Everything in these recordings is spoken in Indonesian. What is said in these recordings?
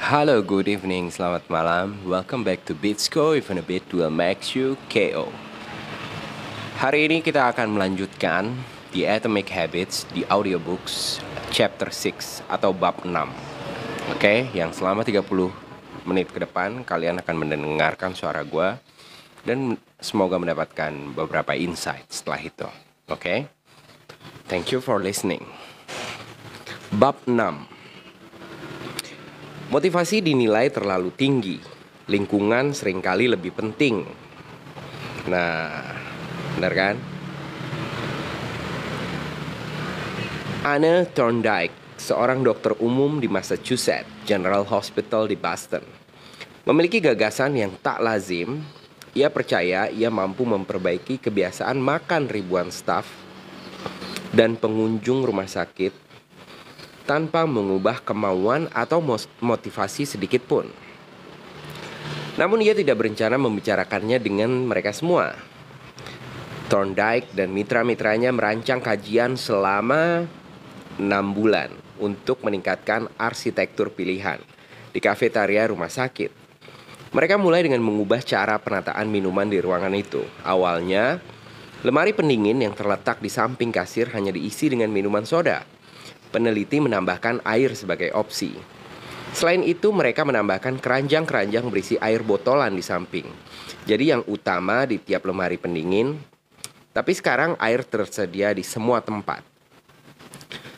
Halo, good evening, selamat malam. Welcome back to Beatsco, even a bit will make you KO. Hari ini kita akan melanjutkan The Atomic Habits di audiobooks chapter 6 atau bab 6. Oke, yang selama 30 menit ke depan kalian akan mendengarkan suara gue dan semoga mendapatkan beberapa insight setelah itu. Oke? Thank you for listening. Bab 6. Motivasi dinilai terlalu tinggi, lingkungan seringkali lebih penting. Nah, benar kan? Anne Thorndike, seorang dokter umum di Massachusetts General Hospital di Boston, memiliki gagasan yang tak lazim. Ia percaya ia mampu memperbaiki kebiasaan makan ribuan staf dan pengunjung rumah sakit tanpa mengubah kemauan atau motivasi sedikit pun. Namun ia tidak berencana membicarakannya dengan mereka semua. Thorndike dan mitra-mitranya merancang kajian selama 6 bulan untuk meningkatkan arsitektur pilihan di kafetaria rumah sakit. Mereka mulai dengan mengubah cara penataan minuman di ruangan itu. Awalnya, lemari pendingin yang terletak di samping kasir hanya diisi dengan minuman soda. Peneliti menambahkan air sebagai opsi. Selain itu, mereka menambahkan keranjang-keranjang berisi air botolan di samping. Jadi yang utama di tiap lemari pendingin, tapi sekarang air tersedia di semua tempat.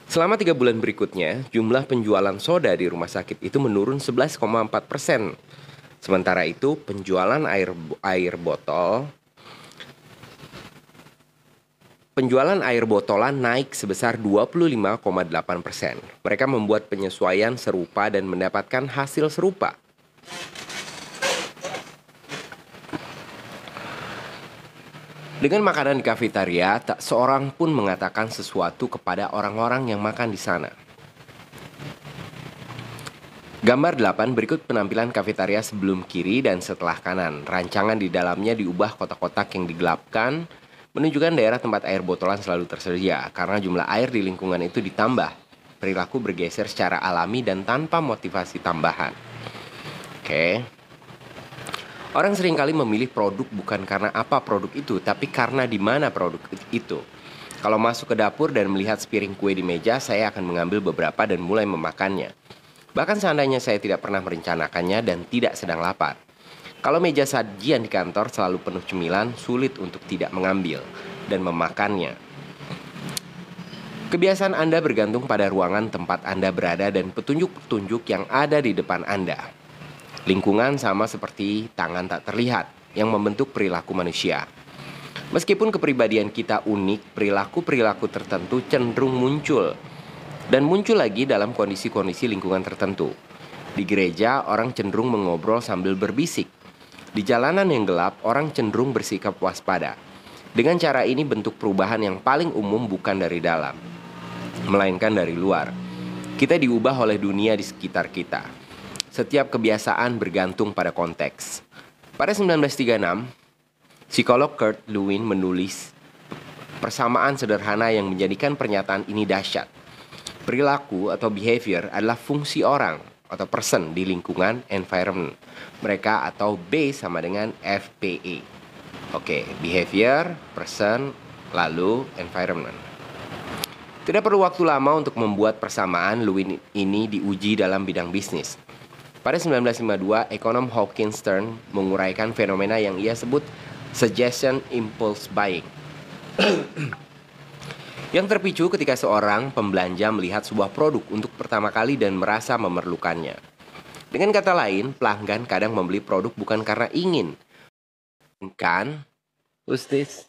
Selama 3 bulan berikutnya, jumlah penjualan soda di rumah sakit itu menurun 11,4%. Sementara itu, penjualan air botolan naik sebesar 25,8%. Mereka membuat penyesuaian serupa dan mendapatkan hasil serupa. Dengan makanan di kafetaria, tak seorang pun mengatakan sesuatu kepada orang-orang yang makan di sana. Gambar 8 berikut penampilan kafetaria sebelum kiri dan setelah kanan. Rancangan di dalamnya diubah kotak-kotak yang digelapkan, menunjukkan daerah tempat air botolan selalu tersedia. Karena jumlah air di lingkungan itu ditambah, perilaku bergeser secara alami dan tanpa motivasi tambahan. Oke. Orang seringkali memilih produk bukan karena apa produk itu, tapi karena di mana produk itu. Kalau masuk ke dapur dan melihat sepiring kue di meja, saya akan mengambil beberapa dan mulai memakannya. Bahkan seandainya saya tidak pernah merencanakannya dan tidak sedang lapar. Kalau meja sajian di kantor selalu penuh cemilan, sulit untuk tidak mengambil dan memakannya. Kebiasaan Anda bergantung pada ruangan tempat Anda berada dan petunjuk-petunjuk yang ada di depan Anda. Lingkungan sama seperti tangan tak terlihat yang membentuk perilaku manusia. Meskipun kepribadian kita unik, perilaku-perilaku tertentu cenderung muncul dan muncul lagi dalam kondisi-kondisi lingkungan tertentu. Di gereja, orang cenderung mengobrol sambil berbisik. Di jalanan yang gelap, orang cenderung bersikap waspada. Dengan cara ini, bentuk perubahan yang paling umum bukan dari dalam, melainkan dari luar. Kita diubah oleh dunia di sekitar kita. Setiap kebiasaan bergantung pada konteks. Pada 1936, psikolog Kurt Lewin menulis persamaan sederhana yang menjadikan pernyataan ini dahsyat. Perilaku atau behavior adalah fungsi orang atau person di lingkungan environment mereka, atau B sama dengan FPE. Oke, behavior, person, lalu environment. Tidak perlu waktu lama untuk membuat persamaan Lewin ini diuji dalam bidang bisnis. Pada 1952, ekonom Hawkins Stern menguraikan fenomena yang ia sebut suggestion impulse buying. Yang terpicu ketika seorang pembelanja melihat sebuah produk untuk pertama kali dan merasa memerlukannya. Dengan kata lain, pelanggan kadang membeli produk bukan karena ingin. Kan? Who's this?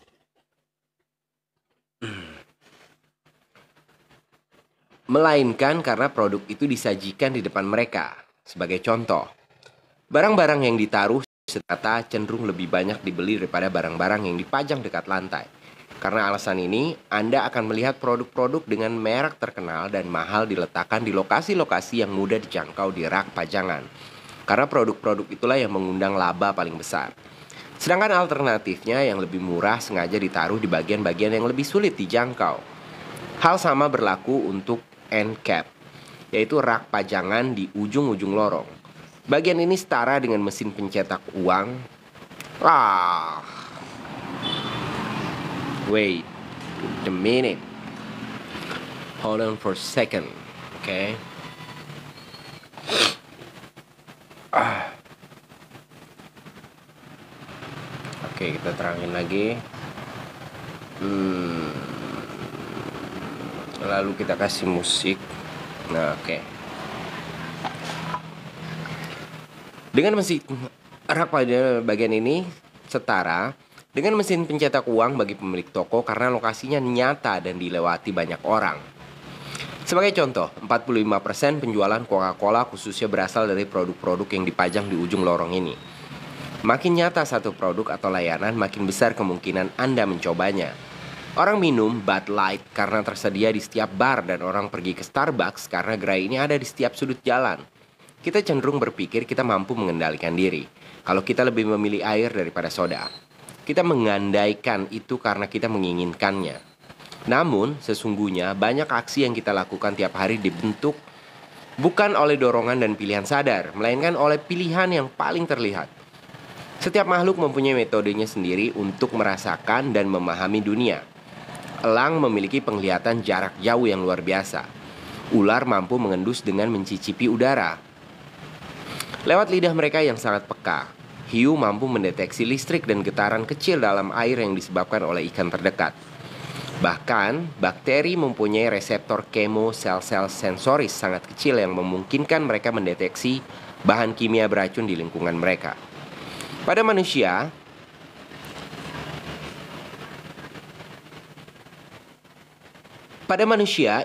Melainkan karena produk itu disajikan di depan mereka. Sebagai contoh, barang-barang yang ditaruh serta cenderung lebih banyak dibeli daripada barang-barang yang dipajang dekat lantai. Karena alasan ini, Anda akan melihat produk-produk dengan merek terkenal dan mahal diletakkan di lokasi-lokasi yang mudah dijangkau di rak pajangan. Karena produk-produk itulah yang mengundang laba paling besar. Sedangkan alternatifnya yang lebih murah sengaja ditaruh di bagian-bagian yang lebih sulit dijangkau. Hal sama berlaku untuk end cap, yaitu rak pajangan di ujung-ujung lorong. Bagian ini setara dengan mesin pencetak uang. Ah, wait a minute. Hold on for a second. Oke. Oke, kita terangin lagi. Lalu kita kasih musik. Nah, oke. Dengan mesin rak pada bagian ini setara dengan mesin pencetak uang bagi pemilik toko karena lokasinya nyata dan dilewati banyak orang. Sebagai contoh, 45% penjualan Coca-Cola khususnya berasal dari produk-produk yang dipajang di ujung lorong ini. Makin nyata satu produk atau layanan, makin besar kemungkinan Anda mencobanya. Orang minum Bud Light karena tersedia di setiap bar dan orang pergi ke Starbucks karena gerai ini ada di setiap sudut jalan. Kita cenderung berpikir kita mampu mengendalikan diri. Kalau kita lebih memilih air daripada soda, kita mengandaikan itu karena kita menginginkannya. Namun, sesungguhnya banyak aksi yang kita lakukan tiap hari dibentuk bukan oleh dorongan dan pilihan sadar, melainkan oleh pilihan yang paling terlihat. Setiap makhluk mempunyai metodenya sendiri untuk merasakan dan memahami dunia. Elang memiliki penglihatan jarak jauh yang luar biasa. Ular mampu mengendus dengan mencicipi udara. Lewat lidah mereka yang sangat peka, hiu mampu mendeteksi listrik dan getaran kecil dalam air yang disebabkan oleh ikan terdekat. Bahkan, bakteri mempunyai reseptor sel-sel sensoris sangat kecil yang memungkinkan mereka mendeteksi bahan kimia beracun di lingkungan mereka. Pada manusia,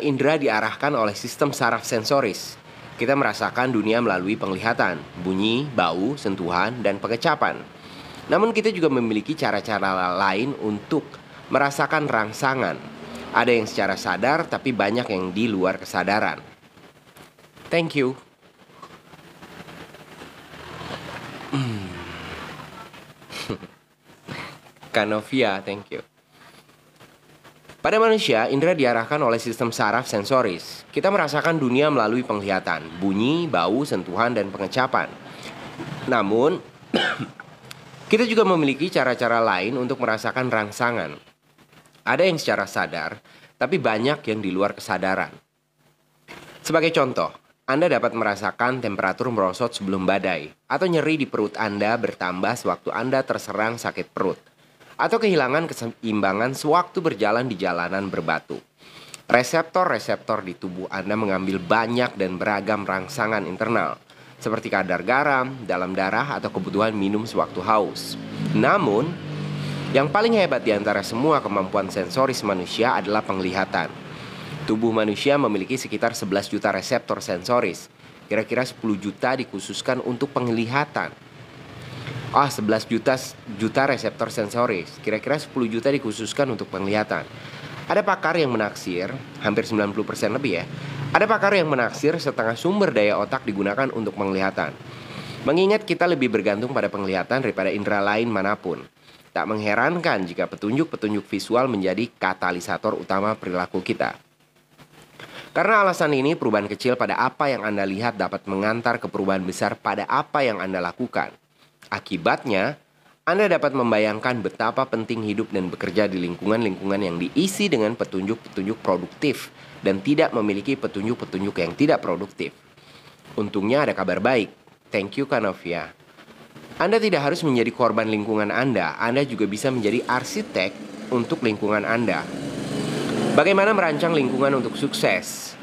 indera diarahkan oleh sistem saraf sensoris. Kita merasakan dunia melalui penglihatan, bunyi, bau, sentuhan, dan pengecapan. Namun kita juga memiliki cara-cara lain untuk merasakan rangsangan. Ada yang secara sadar, tapi banyak yang di luar kesadaran. Thank you. Kanovia, thank you. Pada manusia, indera diarahkan oleh sistem saraf sensoris. Kita merasakan dunia melalui penglihatan, bunyi, bau, sentuhan, dan pengecapan. Namun, kita juga memiliki cara-cara lain untuk merasakan rangsangan. Ada yang secara sadar, tapi banyak yang di luar kesadaran. Sebagai contoh, Anda dapat merasakan temperatur merosot sebelum badai, atau nyeri di perut Anda bertambah sewaktu Anda terserang sakit perut, atau kehilangan keseimbangan sewaktu berjalan di jalanan berbatu. Reseptor-reseptor di tubuh Anda mengambil banyak dan beragam rangsangan internal, seperti kadar garam dalam darah atau kebutuhan minum sewaktu haus. Namun, yang paling hebat di antara semua kemampuan sensoris manusia adalah penglihatan. Tubuh manusia memiliki sekitar 11 juta reseptor sensoris. Kira-kira 10 juta dikhususkan untuk penglihatan. 11 juta reseptor sensoris. Kira-kira 10 juta dikhususkan untuk penglihatan. Ada pakar yang menaksir, hampir 90% lebih ya. Ada pakar yang menaksir setengah sumber daya otak digunakan untuk penglihatan. Mengingat kita lebih bergantung pada penglihatan daripada indera lain manapun. Tak mengherankan jika petunjuk-petunjuk visual menjadi katalisator utama perilaku kita. Karena alasan ini, perubahan kecil pada apa yang Anda lihat dapat mengantar ke perubahan besar pada apa yang Anda lakukan. Akibatnya, Anda dapat membayangkan betapa penting hidup dan bekerja di lingkungan-lingkungan yang diisi dengan petunjuk-petunjuk produktif dan tidak memiliki petunjuk-petunjuk yang tidak produktif. Untungnya ada kabar baik. Thank you, Kanovia. Anda tidak harus menjadi korban lingkungan Anda juga bisa menjadi arsitek untuk lingkungan Anda. Bagaimana merancang lingkungan untuk sukses?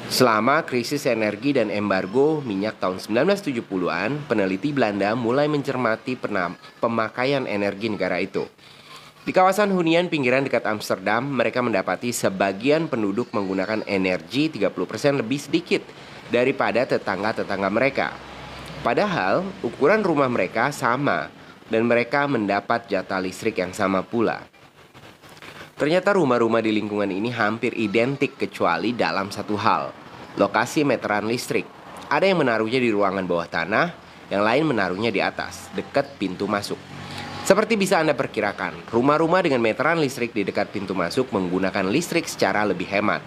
Selama krisis energi dan embargo minyak tahun 1970-an, peneliti Belanda mulai mencermati pemakaian energi negara itu. Di kawasan hunian pinggiran dekat Amsterdam, mereka mendapati sebagian penduduk menggunakan energi 30% lebih sedikit daripada tetangga-tetangga mereka. Padahal, ukuran rumah mereka sama dan mereka mendapat jatah listrik yang sama pula. Ternyata rumah-rumah di lingkungan ini hampir identik kecuali dalam satu hal, lokasi meteran listrik. Ada yang menaruhnya di ruangan bawah tanah, yang lain menaruhnya di atas, dekat pintu masuk. Seperti bisa Anda perkirakan, rumah-rumah dengan meteran listrik di dekat pintu masuk menggunakan listrik secara lebih hemat.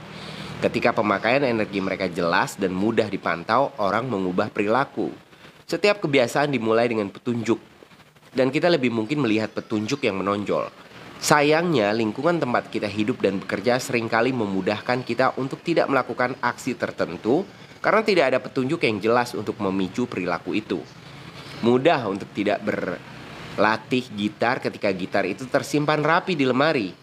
Ketika pemakaian energi mereka jelas dan mudah dipantau, orang mengubah perilaku. Setiap kebiasaan dimulai dengan petunjuk, dan kita lebih mungkin melihat petunjuk yang menonjol. Sayangnya, lingkungan tempat kita hidup dan bekerja seringkali memudahkan kita untuk tidak melakukan aksi tertentu karena tidak ada petunjuk yang jelas untuk memicu perilaku itu. Mudah untuk tidak berlatih gitar ketika gitar itu tersimpan rapi di lemari.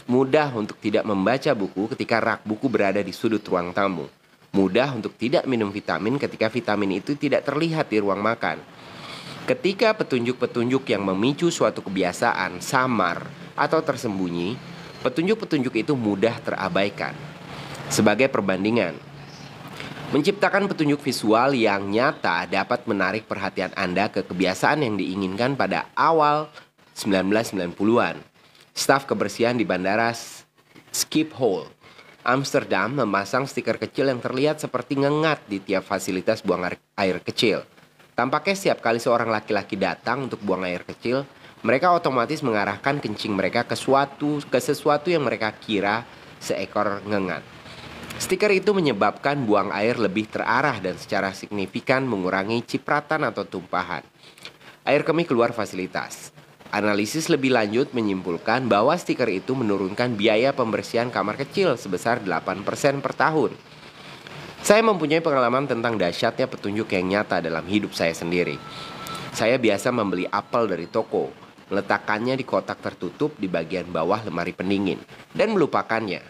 Mudah untuk tidak membaca buku ketika rak buku berada di sudut ruang tamu. Mudah untuk tidak minum vitamin ketika vitamin itu tidak terlihat di ruang makan. Ketika petunjuk-petunjuk yang memicu suatu kebiasaan samar atau tersembunyi, petunjuk-petunjuk itu mudah terabaikan. Sebagai perbandingan, menciptakan petunjuk visual yang nyata dapat menarik perhatian Anda ke kebiasaan yang diinginkan pada awal 1990-an. Staf kebersihan di bandara Schiphol, Amsterdam memasang stiker kecil yang terlihat seperti ngengat di tiap fasilitas buang air kecil. Tampaknya setiap kali seorang laki-laki datang untuk buang air kecil, mereka otomatis mengarahkan kencing mereka ke sesuatu yang mereka kira seekor ngengat. Stiker itu menyebabkan buang air lebih terarah dan secara signifikan mengurangi cipratan atau tumpahan. Air kemih keluar fasilitas. Analisis lebih lanjut menyimpulkan bahwa stiker itu menurunkan biaya pembersihan kamar kecil sebesar 8% per tahun. Saya mempunyai pengalaman tentang dahsyatnya petunjuk yang nyata dalam hidup saya sendiri. Saya biasa membeli apel dari toko, meletakkannya di kotak tertutup di bagian bawah lemari pendingin, dan melupakannya.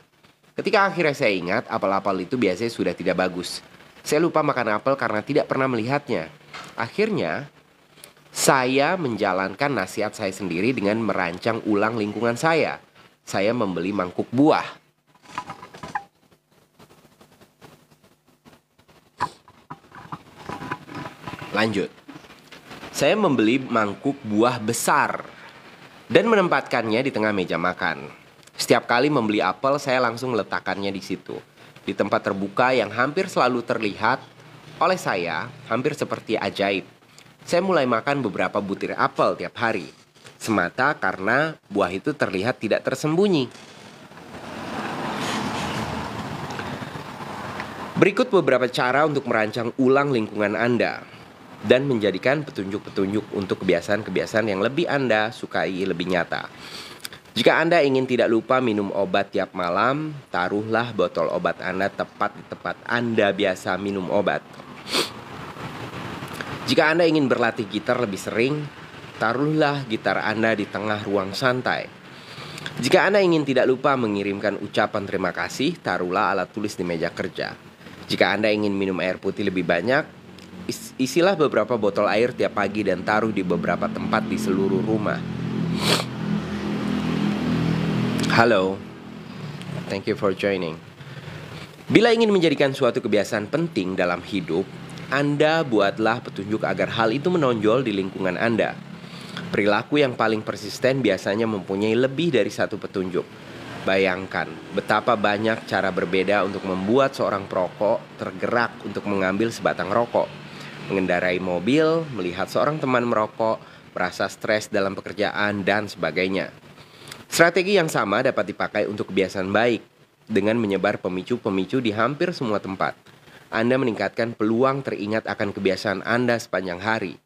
Ketika akhirnya saya ingat, apel-apel itu biasanya sudah tidak bagus. Saya lupa makan apel karena tidak pernah melihatnya. Akhirnya, saya menjalankan nasihat saya sendiri dengan merancang ulang lingkungan saya. Saya membeli mangkuk buah. Lanjut. Saya membeli mangkuk buah besar dan menempatkannya di tengah meja makan. Setiap kali membeli apel, saya langsung meletakkannya di situ, di tempat terbuka yang hampir selalu terlihat oleh saya, hampir seperti ajaib. Saya mulai makan beberapa butir apel tiap hari, semata karena buah itu terlihat tidak tersembunyi. Berikut beberapa cara untuk merancang ulang lingkungan Anda dan menjadikan petunjuk-petunjuk untuk kebiasaan-kebiasaan yang lebih Anda sukai lebih nyata. Jika Anda ingin tidak lupa minum obat tiap malam, taruhlah botol obat Anda tepat di tempat Anda biasa minum obat. Jika Anda ingin berlatih gitar lebih sering, taruhlah gitar Anda di tengah ruang santai. Jika Anda ingin tidak lupa mengirimkan ucapan terima kasih, taruhlah alat tulis di meja kerja. Jika Anda ingin minum air putih lebih banyak, isilah beberapa botol air tiap pagi dan taruh di beberapa tempat di seluruh rumah. Halo, thank you for joining. Bila ingin menjadikan suatu kebiasaan penting dalam hidup, Anda buatlah petunjuk agar hal itu menonjol di lingkungan Anda. Perilaku yang paling persisten biasanya mempunyai lebih dari satu petunjuk. Bayangkan betapa banyak cara berbeda untuk membuat seorang perokok tergerak untuk mengambil sebatang rokok, mengendarai mobil, melihat seorang teman merokok, merasa stres dalam pekerjaan, dan sebagainya. Strategi yang sama dapat dipakai untuk kebiasaan baik dengan menyebar pemicu-pemicu di hampir semua tempat. Anda meningkatkan peluang teringat akan kebiasaan Anda sepanjang hari.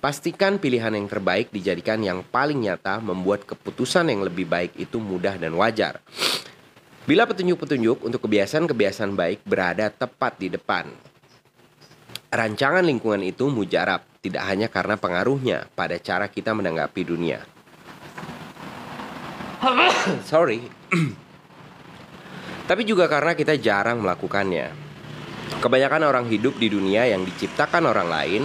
Pastikan pilihan yang terbaik dijadikan yang paling nyata, membuat keputusan yang lebih baik itu mudah dan wajar. Bila petunjuk-petunjuk untuk kebiasaan-kebiasaan baik berada tepat di depan, rancangan lingkungan itu mujarab, tidak hanya karena pengaruhnya pada cara kita menanggapi dunia. Tapi juga karena kita jarang melakukannya. Kebanyakan orang hidup di dunia yang diciptakan orang lain,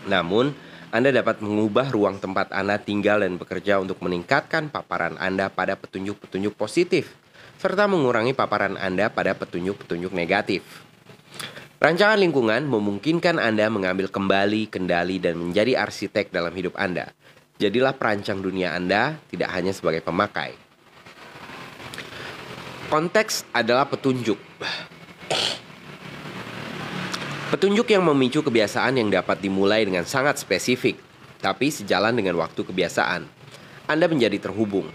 namun Anda dapat mengubah ruang tempat Anda tinggal dan bekerja untuk meningkatkan paparan Anda pada petunjuk-petunjuk positif, serta mengurangi paparan Anda pada petunjuk-petunjuk negatif. Rancangan lingkungan memungkinkan Anda mengambil kembali kendali dan menjadi arsitek dalam hidup Anda. Jadilah perancang dunia Anda, tidak hanya sebagai pemakai. Konteks adalah petunjuk. Petunjuk yang memicu kebiasaan yang dapat dimulai dengan sangat spesifik, tapi sejalan dengan waktu kebiasaan. Anda menjadi terhubung.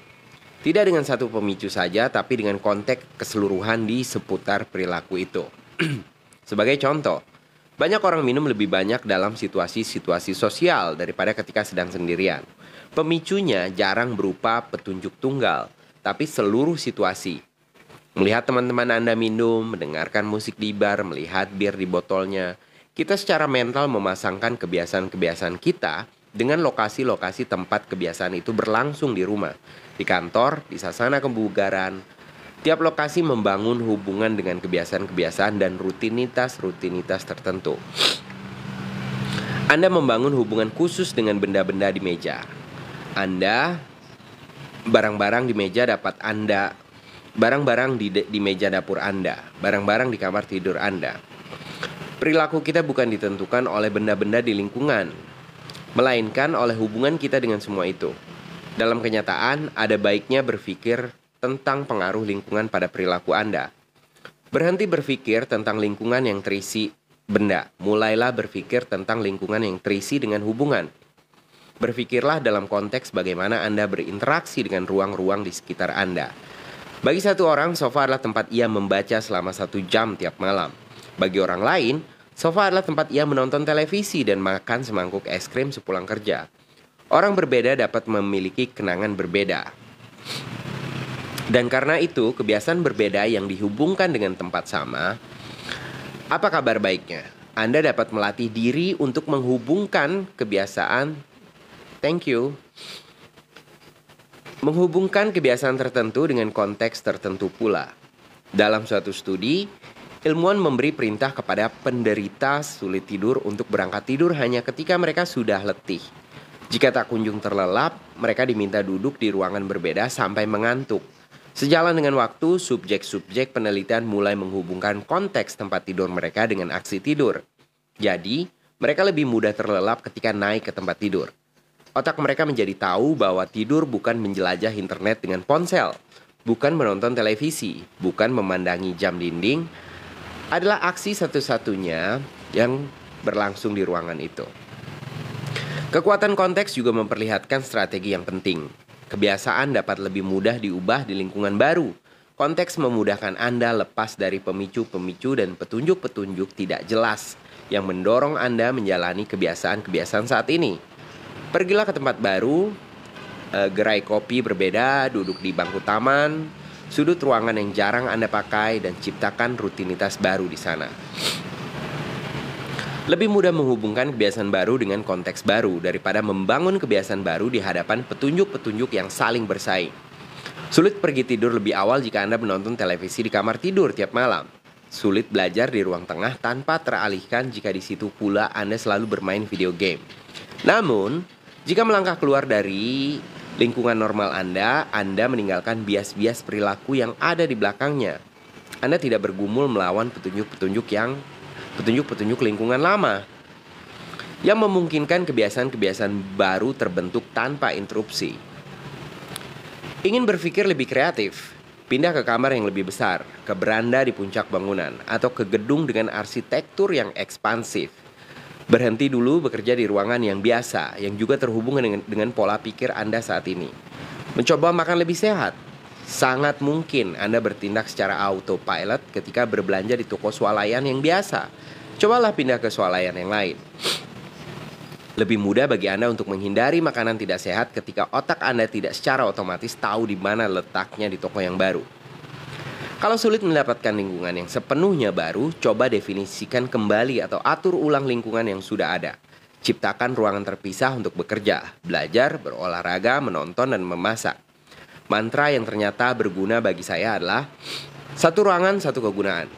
Tidak dengan satu pemicu saja, tapi dengan konteks keseluruhan di seputar perilaku itu. Sebagai contoh, Banyak orang minum lebih banyak dalam situasi-situasi sosial daripada ketika sedang sendirian. Pemicunya jarang berupa petunjuk tunggal, tapi seluruh situasi. Melihat teman-teman Anda minum, mendengarkan musik di bar, melihat bir di botolnya, kita secara mental memasangkan kebiasaan-kebiasaan kita dengan lokasi-lokasi tempat kebiasaan itu berlangsung di rumah, di kantor, di sasana kebugaran. Tiap lokasi membangun hubungan dengan kebiasaan-kebiasaan dan rutinitas-rutinitas tertentu. Anda membangun hubungan khusus dengan benda-benda di meja. Barang-barang di meja dapat Anda, barang-barang di meja dapur Anda, barang-barang di kamar tidur Anda. Perilaku kita bukan ditentukan oleh benda-benda di lingkungan, melainkan oleh hubungan kita dengan semua itu. Dalam kenyataan, ada baiknya berpikir tentang pengaruh lingkungan pada perilaku Anda. Berhenti berpikir tentang lingkungan yang terisi benda. Mulailah berpikir tentang lingkungan yang terisi dengan hubungan. Berpikirlah dalam konteks bagaimana Anda berinteraksi dengan ruang-ruang di sekitar Anda. Bagi satu orang, sofa adalah tempat ia membaca selama 1 jam tiap malam. Bagi orang lain, sofa adalah tempat ia menonton televisi dan makan semangkuk es krim sepulang kerja. Orang berbeda dapat memiliki kenangan berbeda. Dan karena itu, kebiasaan berbeda yang dihubungkan dengan tempat sama. Apa kabar baiknya? Anda dapat melatih diri untuk menghubungkan kebiasaan. Thank you. Menghubungkan kebiasaan tertentu dengan konteks tertentu pula. Dalam suatu studi, ilmuwan memberi perintah kepada penderita sulit tidur untuk berangkat tidur hanya ketika mereka sudah letih. Jika tak kunjung terlelap, mereka diminta duduk di ruangan berbeda sampai mengantuk. Sejalan dengan waktu, subjek-subjek penelitian mulai menghubungkan konteks tempat tidur mereka dengan aksi tidur. Jadi, mereka lebih mudah terlelap ketika naik ke tempat tidur. Otak mereka menjadi tahu bahwa tidur bukan menjelajah internet dengan ponsel, bukan menonton televisi, bukan memandangi jam dinding, adalah aksi satu-satunya yang berlangsung di ruangan itu. Kekuatan konteks juga memperlihatkan strategi yang penting. Kebiasaan dapat lebih mudah diubah di lingkungan baru. Konteks memudahkan Anda lepas dari pemicu-pemicu dan petunjuk-petunjuk tidak jelas yang mendorong Anda menjalani kebiasaan-kebiasaan saat ini. Pergilah ke tempat baru, gerai kopi berbeda, duduk di bangku taman, sudut ruangan yang jarang Anda pakai, dan ciptakan rutinitas baru di sana. Lebih mudah menghubungkan kebiasaan baru dengan konteks baru daripada membangun kebiasaan baru di hadapan petunjuk-petunjuk yang saling bersaing. Sulit pergi tidur lebih awal jika Anda menonton televisi di kamar tidur tiap malam. Sulit belajar di ruang tengah tanpa teralihkan jika di situ pula Anda selalu bermain video game. Namun, jika melangkah keluar dari lingkungan normal Anda meninggalkan bias-bias perilaku yang ada di belakangnya. Anda tidak bergumul melawan petunjuk-petunjuk lingkungan lama yang memungkinkan kebiasaan-kebiasaan baru terbentuk tanpa interupsi. Ingin berpikir lebih kreatif? Pindah ke kamar yang lebih besar, ke beranda di puncak bangunan, atau ke gedung dengan arsitektur yang ekspansif. Berhenti dulu bekerja di ruangan yang biasa, yang juga terhubung dengan pola pikir Anda saat ini. Mencoba makan lebih sehat. Sangat mungkin Anda bertindak secara autopilot ketika berbelanja di toko swalayan yang biasa. Cobalah pindah ke swalayan yang lain. Lebih mudah bagi Anda untuk menghindari makanan tidak sehat ketika otak Anda tidak secara otomatis tahu di mana letaknya di toko yang baru. Kalau sulit mendapatkan lingkungan yang sepenuhnya baru, coba definisikan kembali atau atur ulang lingkungan yang sudah ada. Ciptakan ruangan terpisah untuk bekerja, belajar, berolahraga, menonton, dan memasak. Mantra yang ternyata berguna bagi saya adalah satu ruangan, satu kegunaan.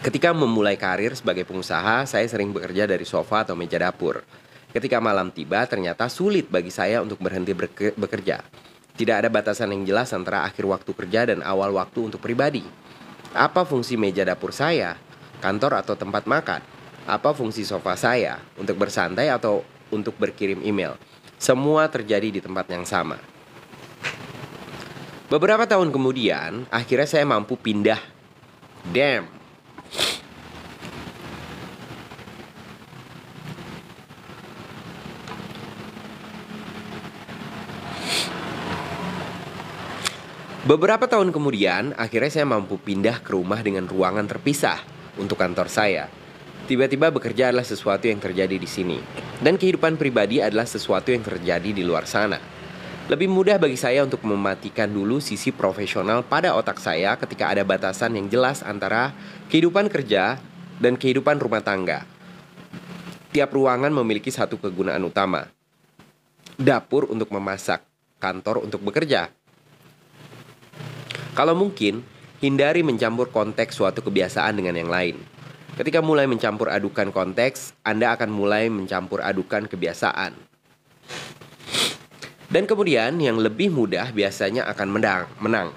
Ketika memulai karir sebagai pengusaha, saya sering bekerja dari sofa atau meja dapur. Ketika malam tiba, ternyata sulit bagi saya untuk berhenti bekerja. Tidak ada batasan yang jelas antara akhir waktu kerja dan awal waktu untuk pribadi. Apa fungsi meja dapur saya? Kantor atau tempat makan? Apa fungsi sofa saya? Untuk bersantai atau untuk berkirim email? Semua terjadi di tempat yang sama. Beberapa tahun kemudian, akhirnya saya mampu pindah. Damn! Beberapa tahun kemudian, akhirnya saya mampu pindah ke rumah dengan ruangan terpisah untuk kantor saya. Tiba-tiba bekerja adalah sesuatu yang terjadi di sini, dan kehidupan pribadi adalah sesuatu yang terjadi di luar sana. Lebih mudah bagi saya untuk mematikan dulu sisi profesional pada otak saya ketika ada batasan yang jelas antara kehidupan kerja dan kehidupan rumah tangga. Tiap ruangan memiliki satu kegunaan utama. Dapur untuk memasak, kantor untuk bekerja. Kalau mungkin, hindari mencampur konteks suatu kebiasaan dengan yang lain. Ketika mulai mencampur adukan konteks, Anda akan mulai mencampur adukan kebiasaan. Dan kemudian yang lebih mudah biasanya akan menang.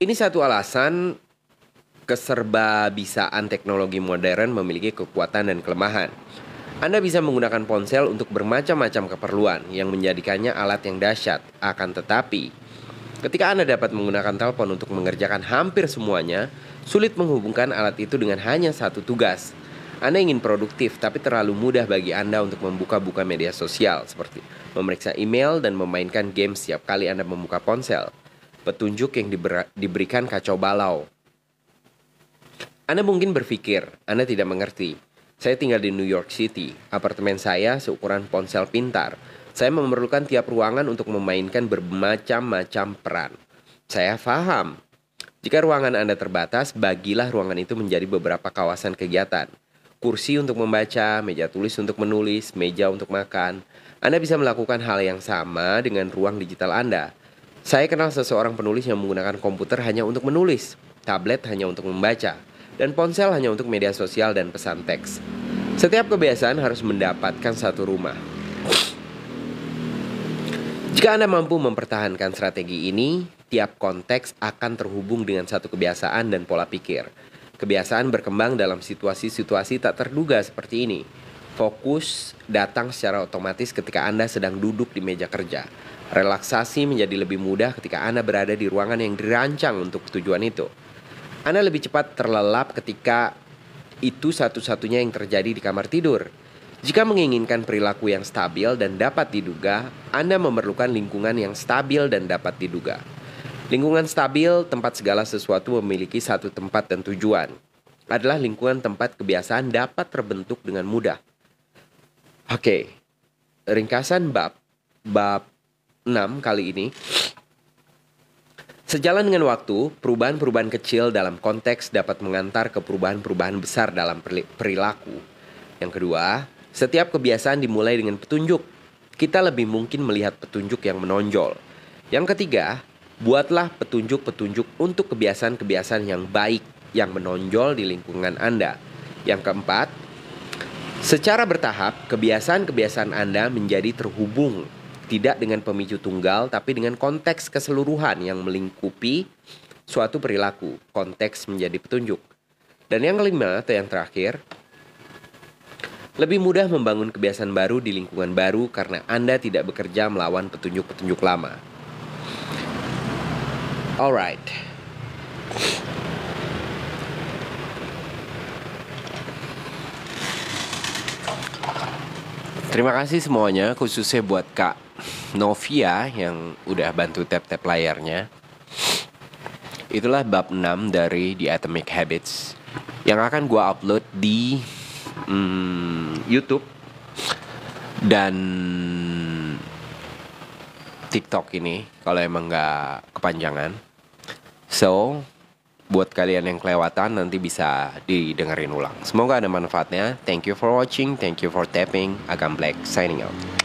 Ini satu alasan keserbabisaan teknologi modern memiliki kekuatan dan kelemahan. Anda bisa menggunakan ponsel untuk bermacam-macam keperluan yang menjadikannya alat yang dahsyat. Akan tetapi, ketika Anda dapat menggunakan telepon untuk mengerjakan hampir semuanya, sulit menghubungkan alat itu dengan hanya satu tugas. Anda ingin produktif, tapi terlalu mudah bagi Anda untuk membuka-buka media sosial, seperti memeriksa email dan memainkan game setiap kali Anda membuka ponsel. Petunjuk yang diberikan kacau balau. Anda mungkin berpikir, Anda tidak mengerti. Saya tinggal di New York City. Apartemen saya seukuran ponsel pintar. Saya memerlukan tiap ruangan untuk memainkan bermacam-macam peran. Saya paham. Jika ruangan Anda terbatas, bagilah ruangan itu menjadi beberapa kawasan kegiatan. Kursi untuk membaca, meja tulis untuk menulis, meja untuk makan. Anda bisa melakukan hal yang sama dengan ruang digital Anda. Saya kenal seseorang penulis yang menggunakan komputer hanya untuk menulis, tablet hanya untuk membaca, dan ponsel hanya untuk media sosial dan pesan teks. Setiap kebiasaan harus mendapatkan satu rumah. Jika Anda mampu mempertahankan strategi ini, tiap konteks akan terhubung dengan satu kebiasaan dan pola pikir. Kebiasaan berkembang dalam situasi-situasi tak terduga seperti ini. Fokus datang secara otomatis ketika Anda sedang duduk di meja kerja. Relaksasi menjadi lebih mudah ketika Anda berada di ruangan yang dirancang untuk tujuan itu. Anda lebih cepat terlelap ketika itu satu-satunya yang terjadi di kamar tidur. Jika menginginkan perilaku yang stabil dan dapat diduga, Anda memerlukan lingkungan yang stabil dan dapat diduga. Lingkungan stabil, tempat segala sesuatu memiliki satu tempat dan tujuan, adalah lingkungan tempat kebiasaan dapat terbentuk dengan mudah. Oke, ringkasan bab 6 kali ini. Sejalan dengan waktu, perubahan-perubahan kecil dalam konteks dapat mengantar ke perubahan-perubahan besar dalam perilaku. Yang kedua, setiap kebiasaan dimulai dengan petunjuk. Kita lebih mungkin melihat petunjuk yang menonjol. Yang ketiga, buatlah petunjuk-petunjuk untuk kebiasaan-kebiasaan yang baik yang menonjol di lingkungan Anda. Yang keempat, secara bertahap, kebiasaan-kebiasaan Anda menjadi terhubung. Tidak dengan pemicu tunggal, tapi dengan konteks keseluruhan yang melingkupi suatu perilaku. Konteks menjadi petunjuk. Dan yang kelima atau yang terakhir, lebih mudah membangun kebiasaan baru di lingkungan baru karena Anda tidak bekerja melawan petunjuk-petunjuk lama. Alright. Terima kasih semuanya, khususnya buat Kak Novia yang udah bantu tap-tap layarnya. Itulah bab 6 dari The Atomic Habits yang akan gue upload di YouTube dan TikTok ini kalau emang gak kepanjangan. So, buat kalian yang kelewatan nanti bisa didengerin ulang. Semoga ada manfaatnya. Thank you for watching, thank you for tapping. Agam Black signing out.